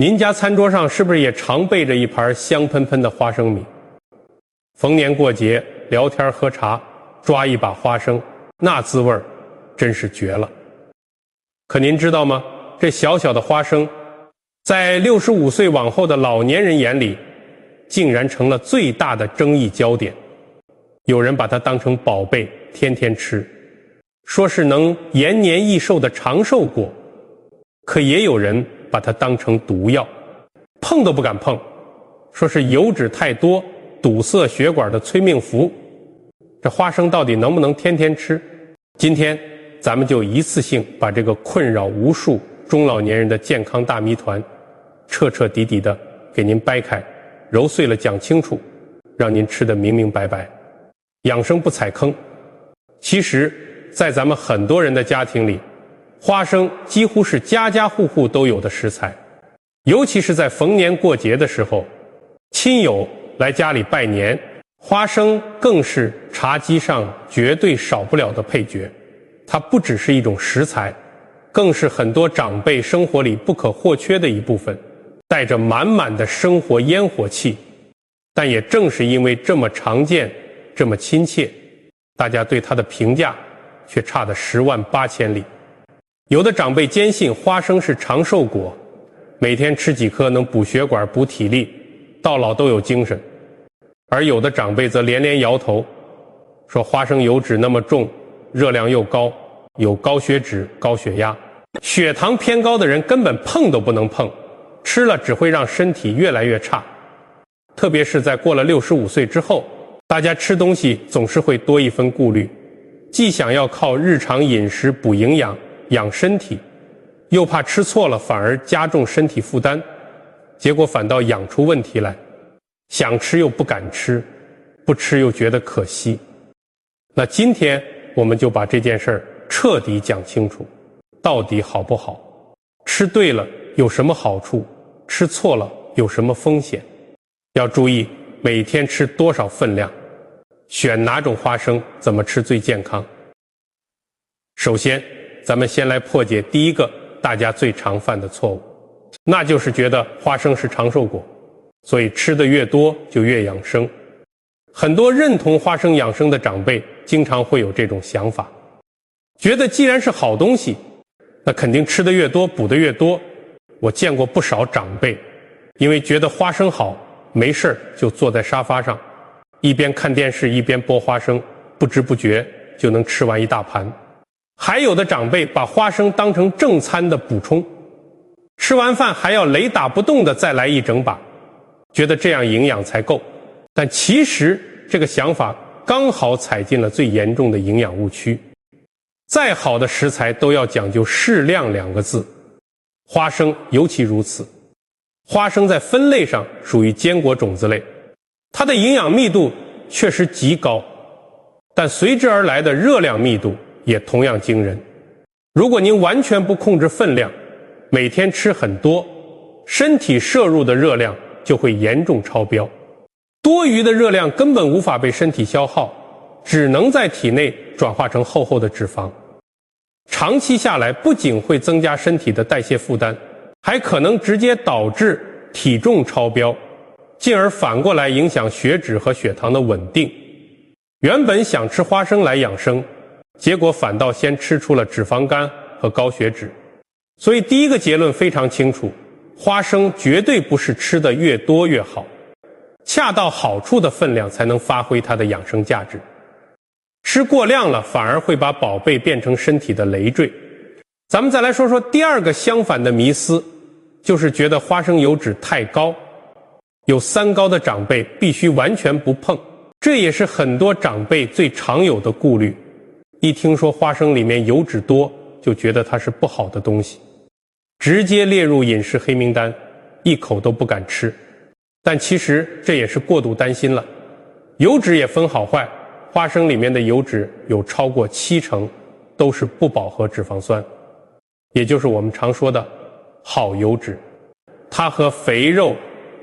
您家餐桌上是不是也常备着一盘香喷喷的花生米？逢年过节聊天喝茶，抓一把花生，那滋味真是绝了。可您知道吗？这小小的花生，在65岁往后的老年人眼里，竟然成了最大的争议焦点。有人把它当成宝贝，天天吃，说是能延年益寿的长寿果。可也有人把它当成毒药，碰都不敢碰，说是油脂太多，堵塞血管的催命符。这花生到底能不能天天吃？今天咱们就一次性把这个困扰无数中老年人的健康大谜团彻彻底底的给您掰开，揉碎了讲清楚，让您吃得明明白白。养生不踩坑。其实在咱们很多人的家庭里，花生几乎是家家户户都有的食材，尤其是在逢年过节的时候，亲友来家里拜年，花生更是茶几上绝对少不了的配角。它不只是一种食材，更是很多长辈生活里不可或缺的一部分，带着满满的生活烟火气。但也正是因为这么常见，这么亲切，大家对它的评价却差得10万8千里。有的长辈坚信花生是长寿果，每天吃几颗能补血管补体力，到老都有精神。而有的长辈则连连摇头，说花生油脂那么重，热量又高，有高血脂高血压，血糖偏高的人根本碰都不能碰，吃了只会让身体越来越差。特别是在过了65岁之后，大家吃东西总是会多一分顾虑，既想要靠日常饮食补营养养身体，又怕吃错了反而加重身体负担，结果反倒养出问题来。想吃又不敢吃，不吃又觉得可惜。那今天我们就把这件事彻底讲清楚，到底好不好？吃对了有什么好处？吃错了有什么风险？要注意每天吃多少分量，选哪种花生，怎么吃最健康。首先咱们先来破解第一个大家最常犯的错误，那就是觉得花生是长寿果，所以吃得越多就越养生。很多认同花生养生的长辈经常会有这种想法，觉得既然是好东西，那肯定吃得越多补得越多。我见过不少长辈因为觉得花生好，没事就坐在沙发上，一边看电视一边剥花生，不知不觉就能吃完一大盘。还有的长辈把花生当成正餐的补充，吃完饭还要雷打不动的再来一整把，觉得这样营养才够。但其实这个想法刚好踩进了最严重的营养误区。再好的食材都要讲究适量2个字，花生尤其如此。花生在分类上属于坚果种子类，它的营养密度确实极高，但随之而来的热量密度也同样惊人。如果您完全不控制分量，每天吃很多，身体摄入的热量就会严重超标，多余的热量根本无法被身体消耗，只能在体内转化成厚厚的脂肪。长期下来不仅会增加身体的代谢负担，还可能直接导致体重超标，进而反过来影响血脂和血糖的稳定。原本想吃花生来养生，结果反倒先吃出了脂肪肝和高血脂。所以第一个结论非常清楚，花生绝对不是吃得越多越好，恰到好处的分量才能发挥它的养生价值。吃过量了反而会把宝贝变成身体的累赘。咱们再来说说第二个相反的迷思，就是觉得花生油脂太高，有3高的长辈必须完全不碰。这也是很多长辈最常有的顾虑，一听说花生里面油脂多，就觉得它是不好的东西，直接列入饮食黑名单，一口都不敢吃。但其实这也是过度担心了。油脂也分好坏，花生里面的油脂有超过70%都是不饱和脂肪酸，也就是我们常说的好油脂。它和肥肉、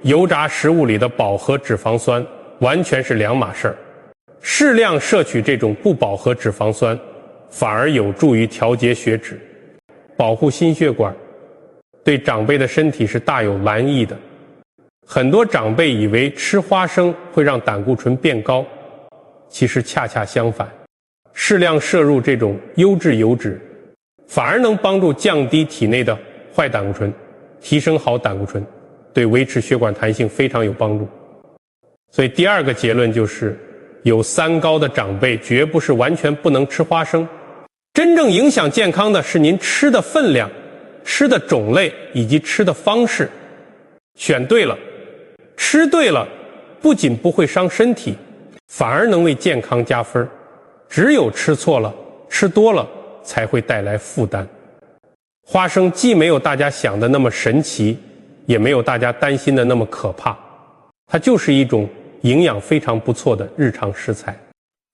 油炸食物里的饱和脂肪酸完全是两码事儿。适量摄取这种不饱和脂肪酸，反而有助于调节血脂，保护心血管，对长辈的身体是大有蓝意的。很多长辈以为吃花生会让胆固醇变高，其实恰恰相反，适量摄入这种优质油脂，反而能帮助降低体内的坏胆固醇，提升好胆固醇，对维持血管弹性非常有帮助。所以第二个结论就是，有三高的长辈绝不是完全不能吃花生，真正影响健康的是您吃的分量、吃的种类以及吃的方式。选对了，吃对了，不仅不会伤身体，反而能为健康加分。只有吃错了、吃多了，才会带来负担。花生既没有大家想的那么神奇，也没有大家担心的那么可怕，它就是一种营养非常不错的日常食材。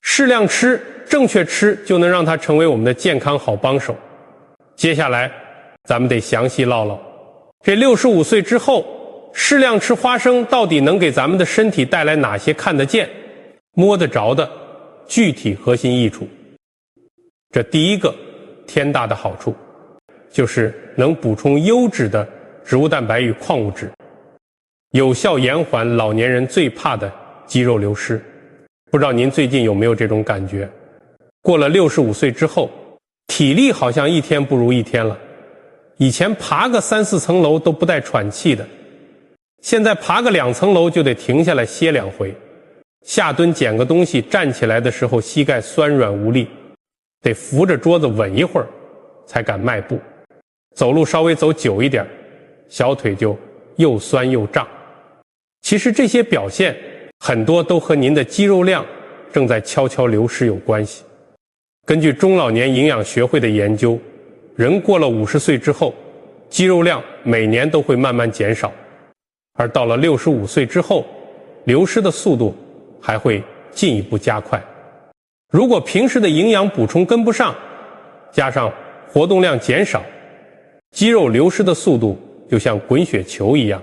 适量吃，正确吃，就能让它成为我们的健康好帮手。接下来咱们得详细唠唠，这65岁之后适量吃花生到底能给咱们的身体带来哪些看得见、摸得着的具体核心益处。这第一个天大的好处就是能补充优质的植物蛋白与矿物质，有效延缓老年人最怕的肌肉流失。不知道您最近有没有这种感觉，过了65岁之后，体力好像一天不如一天了。以前爬个3、4层楼都不带喘气的，现在爬个2层楼就得停下来歇2回。下蹲捡个东西站起来的时候膝盖酸软无力，得扶着桌子稳一会儿才敢迈步。走路稍微走久一点，小腿就又酸又胀。其实这些表现很多都和您的肌肉量正在悄悄流失有关系。根据中老年营养学会的研究，人过了50岁之后，肌肉量每年都会慢慢减少，而到了65岁之后，流失的速度还会进一步加快。如果平时的营养补充跟不上，加上活动量减少，肌肉流失的速度就像滚雪球一样，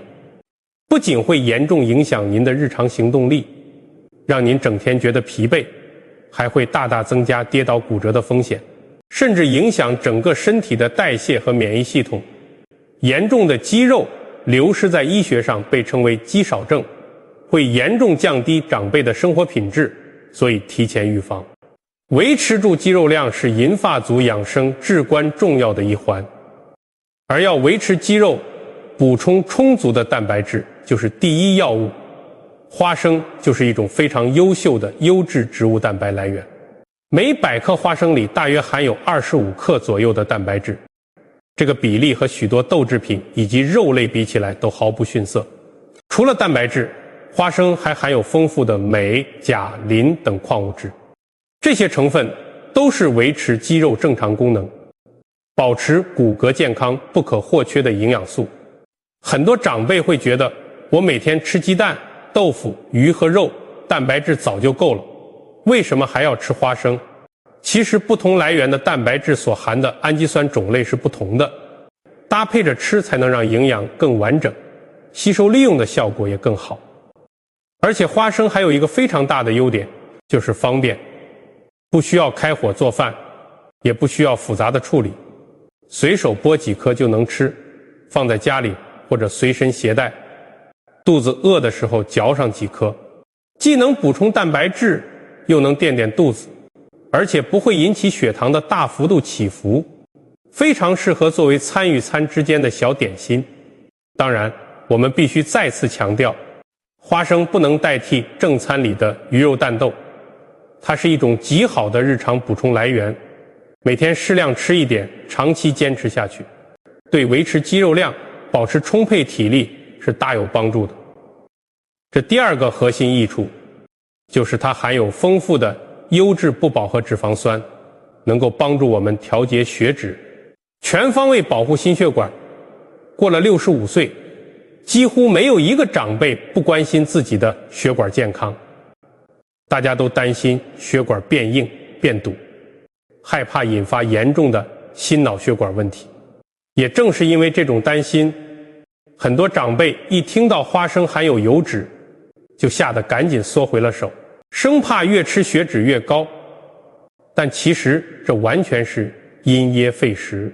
不仅会严重影响您的日常行动力，让您整天觉得疲惫，还会大大增加跌倒骨折的风险，甚至影响整个身体的代谢和免疫系统。严重的肌肉流失在医学上被称为肌少症，会严重降低长辈的生活品质，所以提前预防。维持住肌肉量是银发族养生至关重要的一环，而要维持肌肉，补充充足的蛋白质就是第一要务。花生就是一种非常优秀的优质植物蛋白来源，每100克花生里大约含有25克左右的蛋白质，这个比例和许多豆制品以及肉类比起来都毫不逊色。除了蛋白质，花生还含有丰富的镁、钾、磷等矿物质，这些成分都是维持肌肉正常功能、保持骨骼健康不可或缺的营养素。很多长辈会觉得，我每天吃鸡蛋、豆腐、鱼和肉，蛋白质早就够了，为什么还要吃花生？其实不同来源的蛋白质所含的氨基酸种类是不同的，搭配着吃才能让营养更完整，吸收利用的效果也更好。而且花生还有一个非常大的优点，就是方便，不需要开火做饭，也不需要复杂的处理，随手剥几颗就能吃，放在家里或者随身携带，肚子饿的时候嚼上几颗，既能补充蛋白质，又能垫垫肚子，而且不会引起血糖的大幅度起伏，非常适合作为餐与餐之间的小点心。当然，我们必须再次强调，花生不能代替正餐里的鱼肉蛋豆，它是一种极好的日常补充来源，每天适量吃一点，长期坚持下去，对维持肌肉量、保持充沛体力是大有帮助的。这第二个核心益处就是它含有丰富的优质不饱和脂肪酸，能够帮助我们调节血脂，全方位保护心血管。过了65岁，几乎没有一个长辈不关心自己的血管健康，大家都担心血管变硬变堵，害怕引发严重的心脑血管问题。也正是因为这种担心，很多长辈一听到花生含有油脂，就吓得赶紧缩回了手，生怕越吃血脂越高。但其实这完全是因噎废食。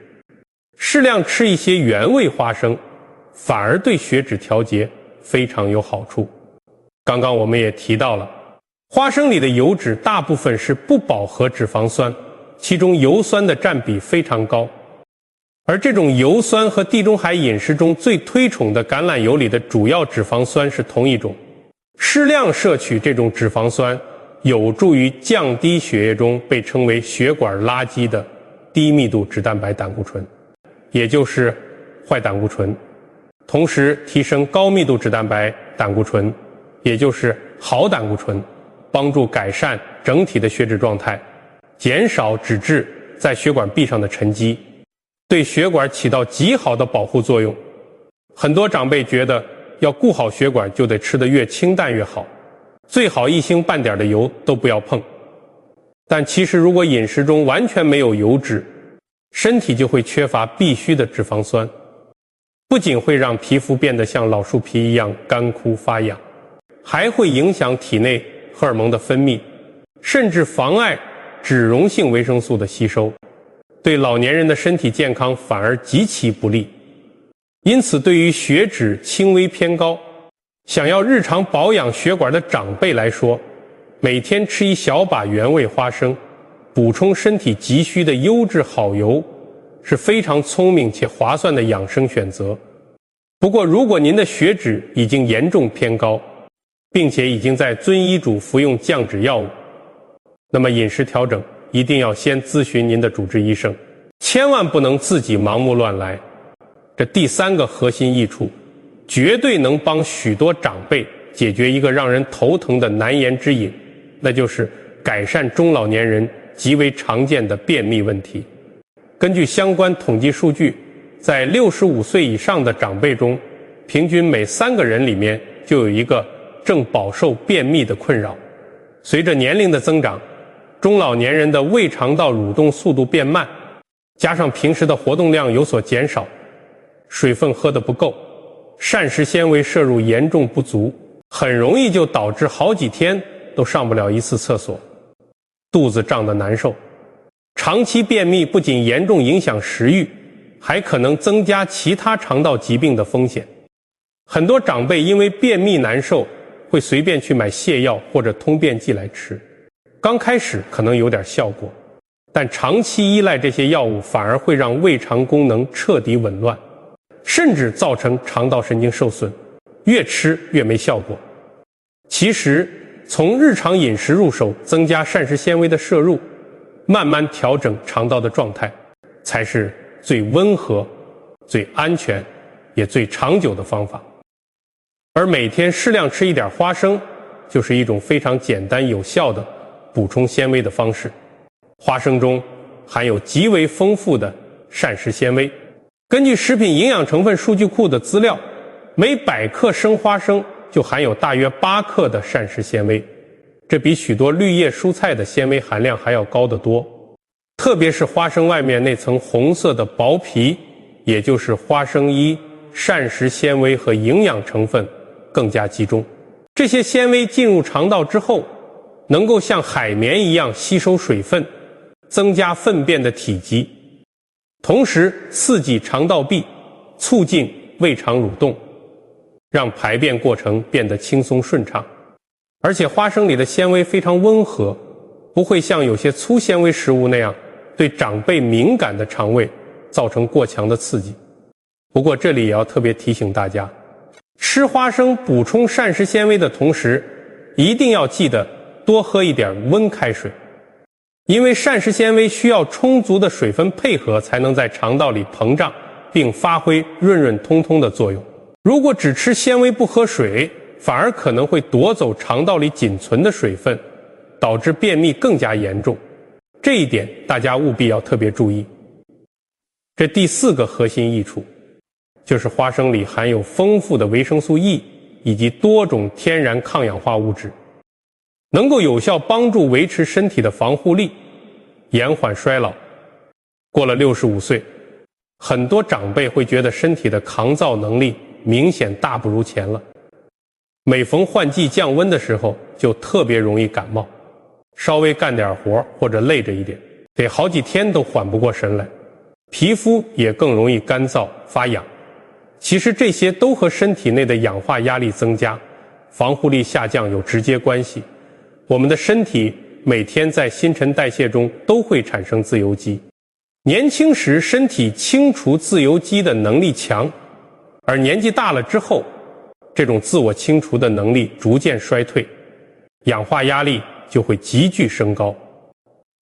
适量吃一些原味花生，反而对血脂调节非常有好处。刚刚我们也提到了，花生里的油脂大部分是不饱和脂肪酸，其中油酸的占比非常高。而这种油酸和地中海饮食中最推崇的橄榄油里的主要脂肪酸是同一种。适量摄取这种脂肪酸，有助于降低血液中被称为血管垃圾的低密度脂蛋白胆固醇，也就是坏胆固醇，同时提升高密度脂蛋白胆固醇，也就是好胆固醇，帮助改善整体的血脂状态，减少脂质在血管壁上的沉积，对血管起到极好的保护作用。很多长辈觉得要顾好血管就得吃得越清淡越好，最好一星半点的油都不要碰。但其实如果饮食中完全没有油脂，身体就会缺乏必需的脂肪酸，不仅会让皮肤变得像老树皮一样干枯发痒，还会影响体内荷尔蒙的分泌，甚至妨碍脂溶性维生素的吸收，对老年人的身体健康反而极其不利。因此对于血脂轻微偏高，想要日常保养血管的长辈来说，每天吃一小把原味花生，补充身体急需的优质好油，是非常聪明且划算的养生选择。不过如果您的血脂已经严重偏高，并且已经在遵医嘱服用降脂药物，那么饮食调整一定要先咨询您的主治医生，千万不能自己盲目乱来。这第三个核心益处，绝对能帮许多长辈解决一个让人头疼的难言之隐，那就是改善中老年人极为常见的便秘问题。根据相关统计数据，在65岁以上的长辈中，平均每3个人里面就有一个正饱受便秘的困扰。随着年龄的增长，中老年人的胃肠道蠕动速度变慢，加上平时的活动量有所减少，水分喝得不够，膳食纤维摄入严重不足，很容易就导致好几天都上不了一次厕所，肚子胀得难受。长期便秘不仅严重影响食欲，还可能增加其他肠道疾病的风险。很多长辈因为便秘难受，会随便去买泻药或者通便剂来吃，刚开始可能有点效果，但长期依赖这些药物反而会让胃肠功能彻底紊乱，甚至造成肠道神经受损，越吃越没效果。其实从日常饮食入手，增加膳食纤维的摄入，慢慢调整肠道的状态，才是最温和、最安全也最长久的方法。而每天适量吃一点花生，就是一种非常简单有效的补充纤维的方式。花生中含有极为丰富的膳食纤维，根据食品营养成分数据库的资料，每100克生花生就含有大约8克的膳食纤维，这比许多绿叶蔬菜的纤维含量还要高得多。特别是花生外面那层红色的薄皮，也就是花生衣，膳食纤维和营养成分更加集中。这些纤维进入肠道之后，能够像海绵一样吸收水分，增加粪便的体积，同时刺激肠道壁，促进胃肠蠕动，让排便过程变得轻松顺畅。而且花生里的纤维非常温和，不会像有些粗纤维食物那样对长辈敏感的肠胃造成过强的刺激。不过这里也要特别提醒大家，吃花生补充膳食纤维的同时，一定要记得多喝一点温开水，因为膳食纤维需要充足的水分配合，才能在肠道里膨胀并发挥润润通通的作用。如果只吃纤维不喝水，反而可能会夺走肠道里仅存的水分，导致便秘更加严重。这一点大家务必要特别注意。这第4个核心益处，就是花生里含有丰富的维生素 E 以及多种天然抗氧化物质，能够有效帮助维持身体的防护力，延缓衰老。过了65岁，很多长辈会觉得身体的抗造能力明显大不如前了。每逢换季降温的时候，就特别容易感冒，稍微干点活或者累着一点，得好几天都缓不过神来。皮肤也更容易干燥发痒。其实这些都和身体内的氧化压力增加、防护力下降有直接关系。我们的身体每天在新陈代谢中都会产生自由基，年轻时身体清除自由基的能力强，而年纪大了之后，这种自我清除的能力逐渐衰退，氧化压力就会急剧升高，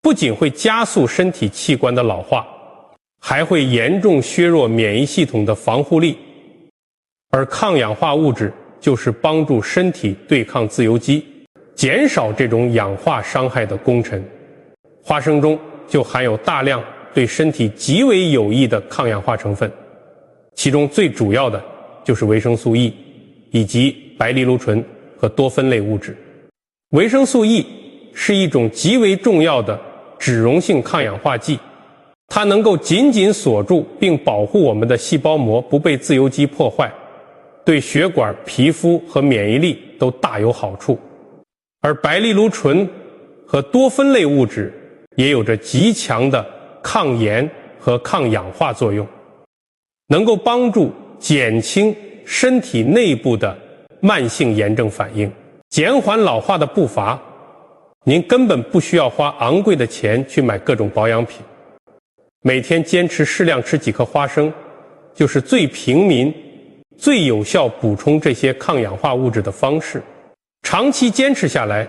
不仅会加速身体器官的老化，还会严重削弱免疫系统的防护力。而抗氧化物质就是帮助身体对抗自由基，减少这种氧化伤害的功臣。花生中就含有大量对身体极为有益的抗氧化成分，其中最主要的就是维生素 E 以及白藜芦醇和多酚类物质。维生素 E 是一种极为重要的脂溶性抗氧化剂，它能够紧紧锁住并保护我们的细胞膜不被自由基破坏，对血管、皮肤和免疫力都大有好处。而白藜芦醇和多酚类物质也有着极强的抗炎和抗氧化作用，能够帮助减轻身体内部的慢性炎症反应，减缓老化的步伐。您根本不需要花昂贵的钱去买各种保养品，每天坚持适量吃几颗花生，就是最平民、最有效补充这些抗氧化物质的方式。长期坚持下来，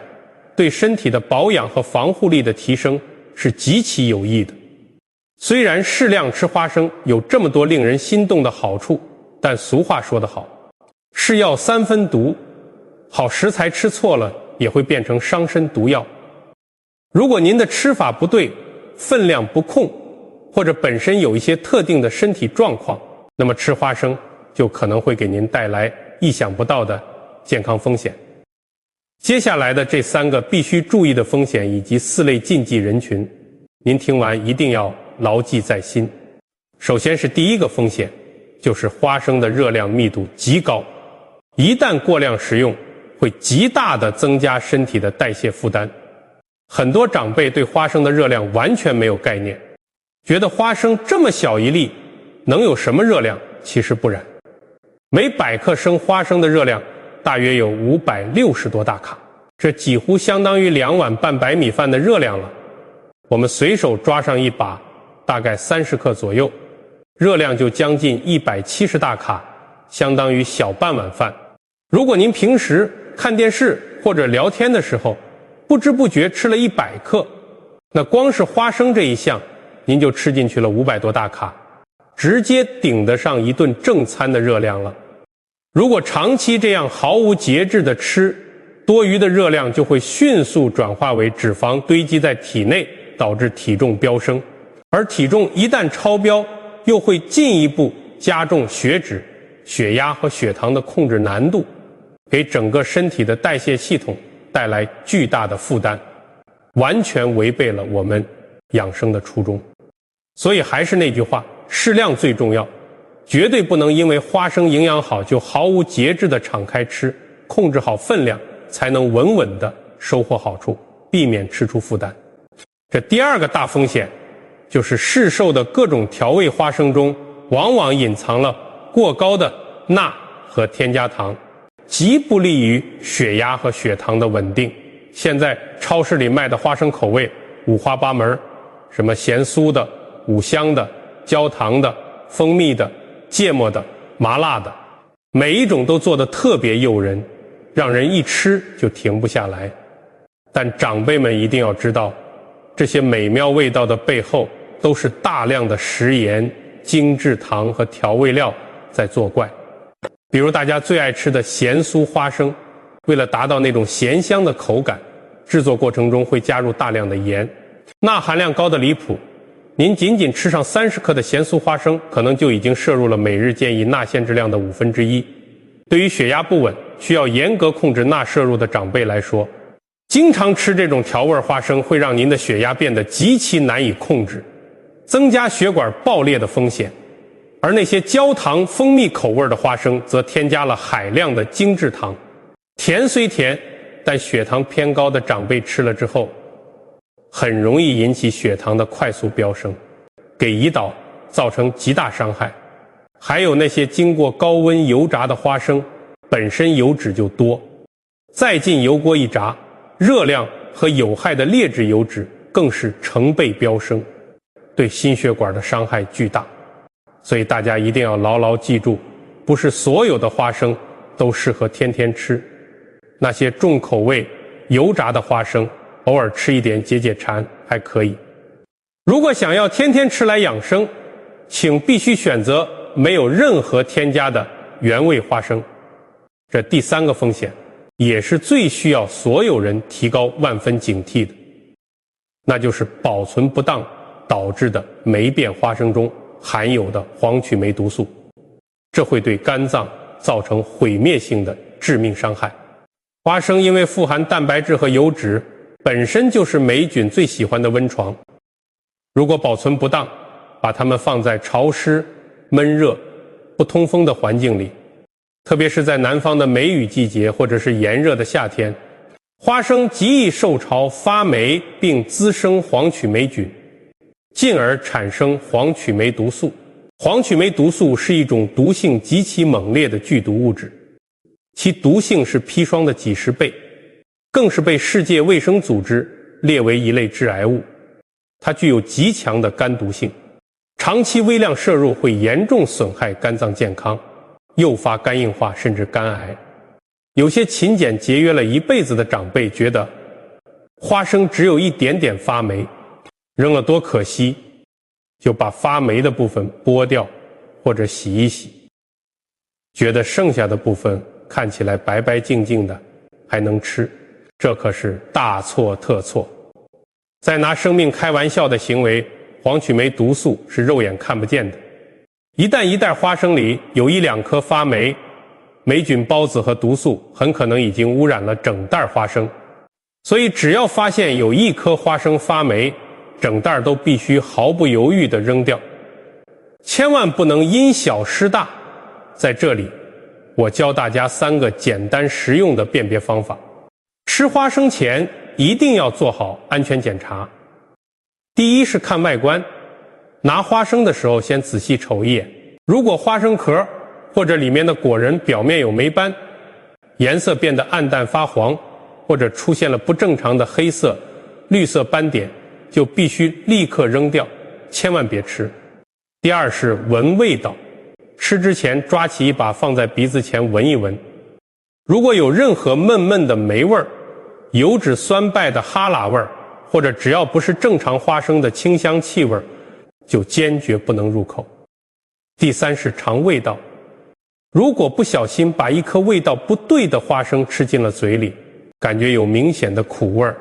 对身体的保养和防护力的提升是极其有益的。虽然适量吃花生有这么多令人心动的好处，但俗话说得好，是药三分毒，好食材吃错了也会变成伤身毒药。如果您的吃法不对，分量不控，或者本身有一些特定的身体状况，那么吃花生就可能会给您带来意想不到的健康风险。接下来的这3个必须注意的风险以及4类禁忌人群，您听完一定要牢记在心。首先是第一个风险，就是花生的热量密度极高，一旦过量食用，会极大地增加身体的代谢负担。很多长辈对花生的热量完全没有概念，觉得花生这么小一粒能有什么热量？其实不然，每100克生花生的热量大约有560多大卡，这几乎相当于2碗半白米饭的热量了。我们随手抓上一把，大概30克左右，热量就将近170大卡，相当于小半碗饭。如果您平时看电视或者聊天的时候，不知不觉吃了100克，那光是花生这一项，您就吃进去了500多大卡，直接顶得上一顿正餐的热量了。如果长期这样毫无节制地吃，多余的热量就会迅速转化为脂肪堆积在体内，导致体重飙升。而体重一旦超标，又会进一步加重血脂、血压和血糖的控制难度，给整个身体的代谢系统带来巨大的负担，完全违背了我们养生的初衷。所以还是那句话，适量最重要，绝对不能因为花生营养好就毫无节制地敞开吃，控制好分量，才能稳稳地收获好处，避免吃出负担。这第2个大风险，就是市售的各种调味花生中往往隐藏了过高的钠和添加糖，极不利于血压和血糖的稳定。现在超市里卖的花生口味五花八门，什么咸酥的、五香的、焦糖的、蜂蜜的、芥末的、麻辣的，每一种都做得特别诱人，让人一吃就停不下来。但长辈们一定要知道，这些美妙味道的背后都是大量的食盐、精制糖和调味料在作怪。比如大家最爱吃的咸酥花生，为了达到那种咸香的口感，制作过程中会加入大量的盐，钠含量高的离谱。您仅仅吃上30克的咸酥花生，可能就已经摄入了每日建议钠限制量的1/5。对于血压不稳、需要严格控制钠摄入的长辈来说，经常吃这种调味花生会让您的血压变得极其难以控制，增加血管爆裂的风险。而那些焦糖、蜂蜜口味的花生则添加了海量的精制糖，甜虽甜，但血糖偏高的长辈吃了之后，很容易引起血糖的快速飙升，给胰岛造成极大伤害。还有那些经过高温油炸的花生，本身油脂就多，再进油锅一炸，热量和有害的劣质油脂更是成倍飙升，对心血管的伤害巨大。所以大家一定要牢牢记住，不是所有的花生都适合天天吃，那些重口味油炸的花生偶尔吃一点解解馋还可以。如果想要天天吃来养生，请必须选择没有任何添加的原味花生。这第三个风险也是最需要所有人提高万分警惕的，那就是保存不当导致的霉变花生中含有的黄曲霉毒素，这会对肝脏造成毁灭性的致命伤害。花生因为富含蛋白质和油脂，本身就是霉菌最喜欢的温床。如果保存不当，把它们放在潮湿、闷热、不通风的环境里，特别是在南方的梅雨季节或者是炎热的夏天，花生极易受潮发霉并滋生黄曲霉菌，进而产生黄曲霉毒素。黄曲霉毒素是一种毒性极其猛烈的剧毒物质，其毒性是砒霜的几十倍，更是被世界卫生组织列为一类致癌物。它具有极强的肝毒性，长期微量摄入会严重损害肝脏健康，诱发肝硬化甚至肝癌。有些勤俭节约了一辈子的长辈觉得花生只有一点点发霉，扔了多可惜，就把发霉的部分剥掉或者洗一洗，觉得剩下的部分看起来白白净净的还能吃，这可是大错特错。在拿生命开玩笑的行为，黄曲霉毒素是肉眼看不见的。一旦一袋花生里有一两颗发霉，霉菌孢子和毒素很可能已经污染了整袋花生。所以只要发现有一颗花生发霉，整袋都必须毫不犹豫地扔掉，千万不能因小失大。在这里我教大家3个简单实用的辨别方法。吃花生前一定要做好安全检查。第一是看外观，拿花生的时候先仔细瞅一眼，如果花生壳或者里面的果仁表面有霉斑，颜色变得暗淡发黄，或者出现了不正常的黑色、绿色斑点，就必须立刻扔掉，千万别吃。第二是闻味道，吃之前抓起一把放在鼻子前闻一闻，如果有任何闷闷的霉味儿、油脂酸败的哈喇味儿，或者只要不是正常花生的清香气味，就坚决不能入口。第三是尝味道，如果不小心把一颗味道不对的花生吃进了嘴里，感觉有明显的苦味儿、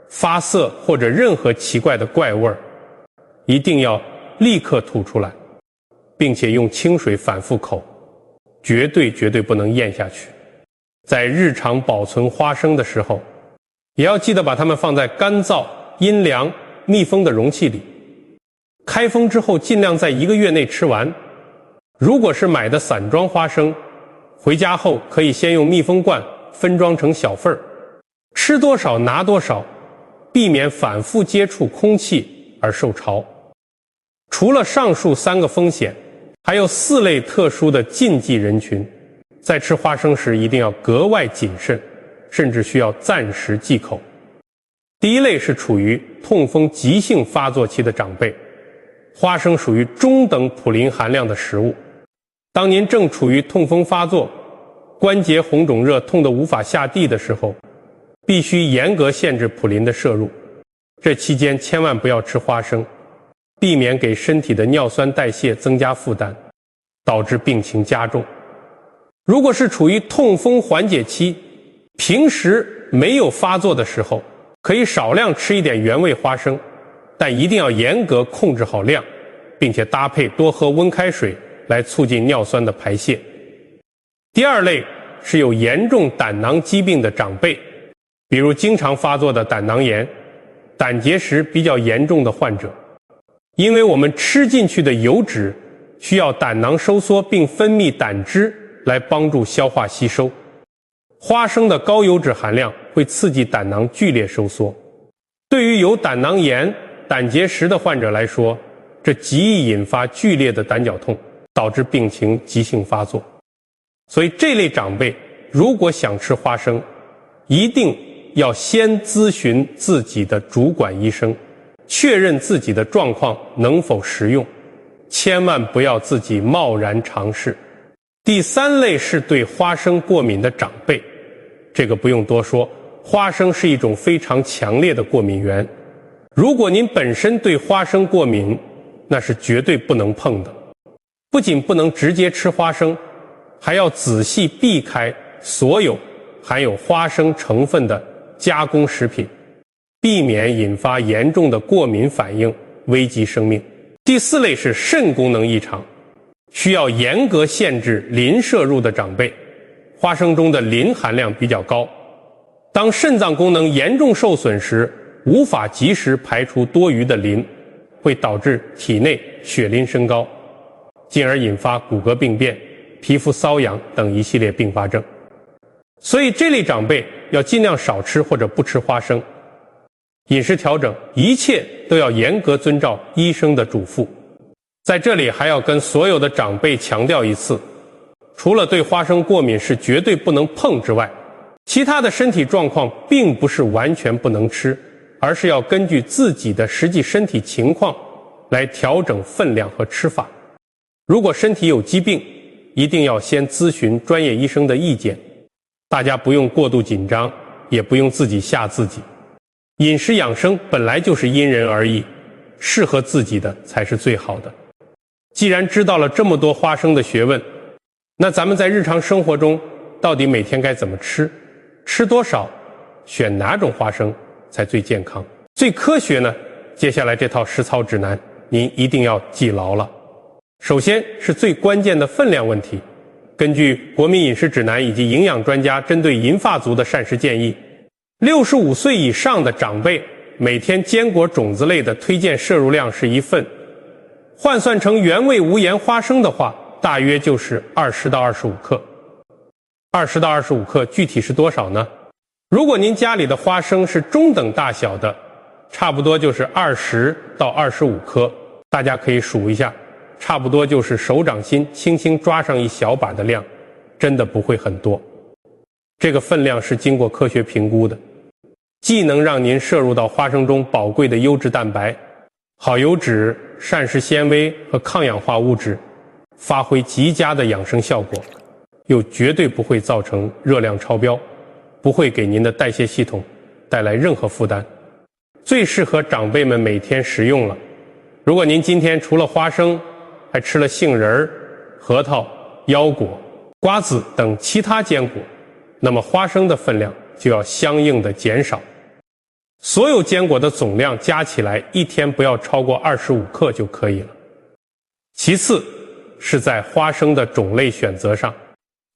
发涩或者任何奇怪的怪味儿，一定要立刻吐出来，并且用清水反复口，绝对不能咽下去。在日常保存花生的时候，也要记得把它们放在干燥、阴凉、密封的容器里。开封之后尽量在1个月内吃完。如果是买的散装花生，回家后可以先用密封罐分装成小份儿，吃多少拿多少，避免反复接触空气而受潮。除了上述3个风险，还有4类特殊的禁忌人群，在吃花生时一定要格外谨慎，甚至需要暂时忌口。第一类是处于痛风急性发作期的长辈，花生属于中等普林含量的食物。当您正处于痛风发作、关节红肿热、痛得无法下地的时候，必须严格限制普林的摄入。这期间千万不要吃花生，避免给身体的尿酸代谢增加负担，导致病情加重。如果是处于痛风缓解期，平时没有发作的时候，可以少量吃一点原味花生，但一定要严格控制好量，并且搭配多喝温开水来促进尿酸的排泄。第二类是有严重胆囊疾病的长辈，比如经常发作的胆囊炎、胆结石比较严重的患者。因为我们吃进去的油脂需要胆囊收缩并分泌胆汁来帮助消化吸收，花生的高油脂含量会刺激胆囊剧烈收缩。对于有胆囊炎、胆结石的患者来说，这极易引发剧烈的胆绞痛，导致病情急性发作。所以这类长辈如果想吃花生，一定要先咨询自己的主管医生，确认自己的状况能否食用，千万不要自己贸然尝试。第三类是对花生过敏的长辈，这个不用多说，花生是一种非常强烈的过敏源。如果您本身对花生过敏，那是绝对不能碰的。不仅不能直接吃花生，还要仔细避开所有含有花生成分的加工食品，避免引发严重的过敏反应，危及生命。第四类是肾功能异常，需要严格限制磷摄入的长辈。花生中的磷含量比较高，当肾脏功能严重受损时，无法及时排出多余的磷，会导致体内血磷升高，进而引发骨骼病变、皮肤瘙痒等一系列并发症。所以这类长辈要尽量少吃或者不吃花生。饮食调整，一切都要严格遵照医生的嘱咐。在这里还要跟所有的长辈强调一次，除了对花生过敏是绝对不能碰之外，其他的身体状况并不是完全不能吃，而是要根据自己的实际身体情况来调整分量和吃法。如果身体有疾病，一定要先咨询专业医生的意见。大家不用过度紧张，也不用自己吓自己。饮食养生本来就是因人而异，适合自己的才是最好的。既然知道了这么多花生的学问，那咱们在日常生活中到底每天该怎么吃，吃多少，选哪种花生才最健康、最科学呢？接下来这套实操指南您一定要记牢了。首先是最关键的分量问题。根据国民饮食指南以及营养专家针对银发族的膳食建议，65岁以上的长辈每天坚果种子类的推荐摄入量是1份，换算成原味无盐花生的话，大约就是20到25克。20到25克具体是多少呢？如果您家里的花生是中等大小的，差不多就是20到25颗，大家可以数一下，差不多就是手掌心轻轻抓上一小把的量，真的不会很多。这个分量是经过科学评估的，既能让您摄入到花生中宝贵的优质蛋白、好油脂、膳食纤维和抗氧化物质，发挥极佳的养生效果，又绝对不会造成热量超标，不会给您的代谢系统带来任何负担，最适合长辈们每天食用了。如果您今天除了花生，还吃了杏仁、核桃、腰果、瓜子等其他坚果，那么花生的分量就要相应的减少。所有坚果的总量加起来，一天不要超过25克就可以了。其次是在花生的种类选择上，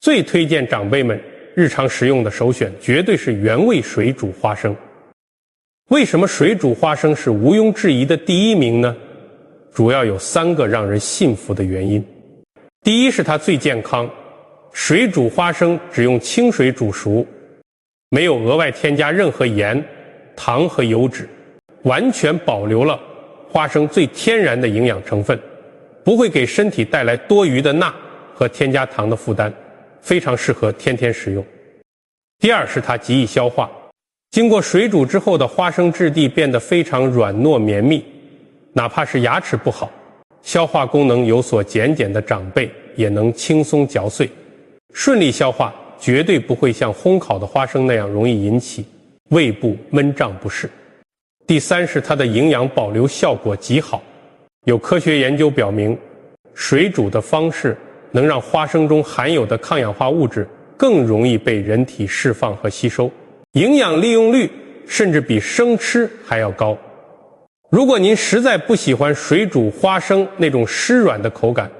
最推荐长辈们日常食用的首选绝对是原味水煮花生。为什么水煮花生是毋庸置疑的第一名呢？主要有3个让人信服的原因。第一是它最健康，水煮花生只用清水煮熟，没有额外添加任何盐、糖和油脂，完全保留了花生最天然的营养成分，不会给身体带来多余的钠和添加糖的负担，非常适合天天食用。第二是它极易消化，经过水煮之后的花生质地变得非常软糯绵密，哪怕是牙齿不好、消化功能有所减减的长辈也能轻松嚼碎，顺利消化，绝对不会像烘烤的花生那样容易引起胃部闷胀不适。第三是它的营养保留效果极好，有科学研究表明，水煮的方式能让花生中含有的抗氧化物质更容易被人体释放和吸收，营养利用率甚至比生吃还要高。如果您实在不喜欢水煮花生那种湿软的口感，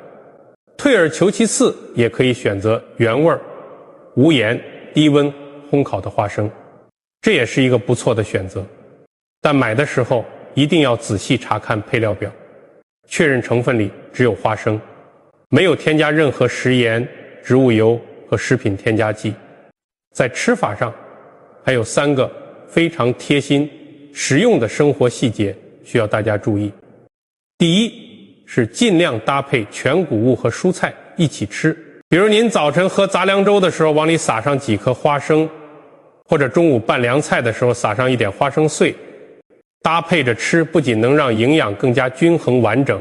退而求其次，也可以选择原味、无盐、低温烘烤的花生，这也是一个不错的选择。但买的时候一定要仔细查看配料表，确认成分里只有花生，没有添加任何食盐、植物油和食品添加剂。在吃法上还有3个非常贴心实用的生活细节需要大家注意。第一，是尽量搭配全谷物和蔬菜一起吃。比如您早晨喝杂粮粥的时候，往里撒上几颗花生，或者中午拌凉菜的时候撒上一点花生碎，搭配着吃，不仅能让营养更加均衡完整，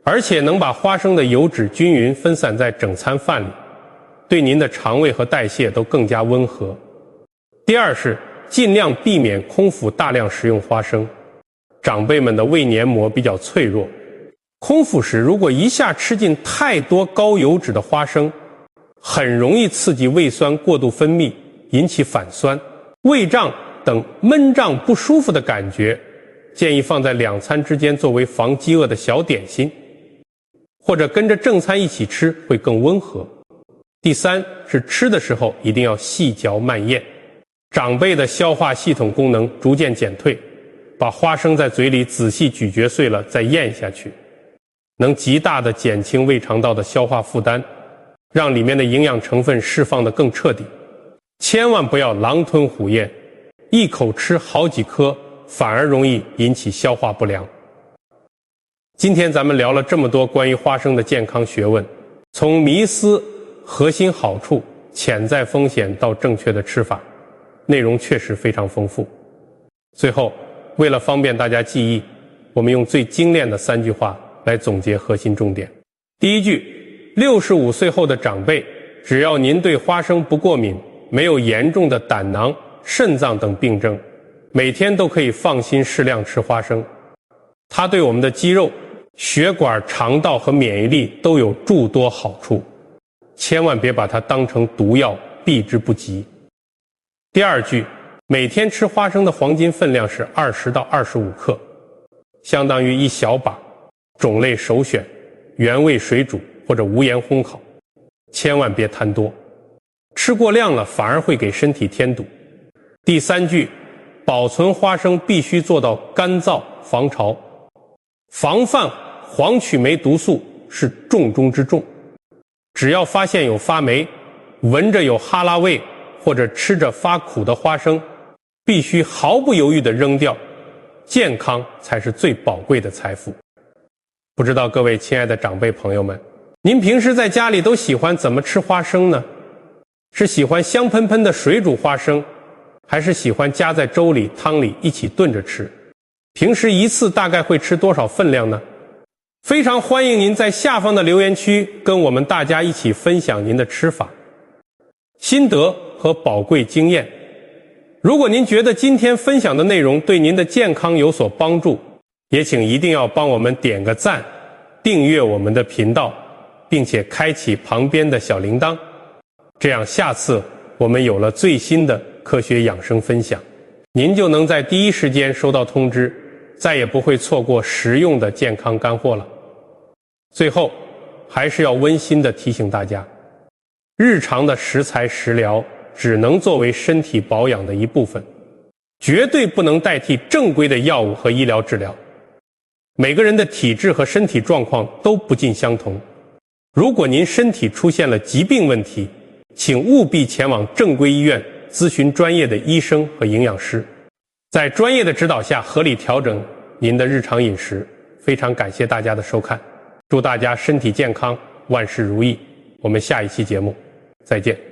而且能把花生的油脂均匀分散在整餐饭里，对您的肠胃和代谢都更加温和。第二是尽量避免空腹大量食用花生，长辈们的胃黏膜比较脆弱，空腹时如果一下吃进太多高油脂的花生，很容易刺激胃酸过度分泌，引起反酸、胃胀等闷胀不舒服的感觉，建议放在2餐之间作为防饥饿的小点心，或者跟着正餐一起吃会更温和。第三是吃的时候一定要细嚼慢咽，长辈的消化系统功能逐渐减退，把花生在嘴里仔细咀嚼碎了再咽下去，能极大地减轻胃肠道的消化负担，让里面的营养成分释放得更彻底。千万不要狼吞虎咽，一口吃好几颗，反而容易引起消化不良。今天咱们聊了这么多关于花生的健康学问，从迷思、核心好处、潜在风险到正确的吃法，内容确实非常丰富。最后，为了方便大家记忆，我们用最精炼的3句话来总结核心重点。第一句，65岁后的长辈，只要您对花生不过敏，没有严重的胆囊、肾脏等病症，每天都可以放心适量吃花生。它对我们的肌肉、血管、肠道和免疫力都有诸多好处，千万别把它当成毒药，避之不及。第二句，每天吃花生的黄金分量是20到25克，相当于1小把，种类首选原味水煮或者无盐烘烤，千万别贪多，吃过量了反而会给身体添堵。第三句，保存花生必须做到干燥防潮，防范黄曲霉毒素是重中之重。只要发现有发霉、闻着有哈喇味或者吃着发苦的花生，必须毫不犹豫地扔掉，健康才是最宝贵的财富。不知道各位亲爱的长辈朋友们，您平时在家里都喜欢怎么吃花生呢？是喜欢香喷喷的水煮花生，还是喜欢加在粥里、汤里一起炖着吃？平时一次大概会吃多少分量呢？非常欢迎您在下方的留言区跟我们大家一起分享您的吃法、心得和宝贵经验。如果您觉得今天分享的内容对您的健康有所帮助，也请一定要帮我们点个赞，订阅我们的频道，并且开启旁边的小铃铛，这样下次我们有了最新的科学养生分享，您就能在第一时间收到通知，再也不会错过实用的健康干货了。最后，还是要温馨地提醒大家，日常的食材食疗只能作为身体保养的一部分，绝对不能代替正规的药物和医疗治疗。每个人的体质和身体状况都不尽相同，如果您身体出现了疾病问题，请务必前往正规医院咨询专业的医生和营养师，在专业的指导下合理调整您的日常饮食。非常感谢大家的收看，祝大家身体健康，万事如意。我们下一期节目再见。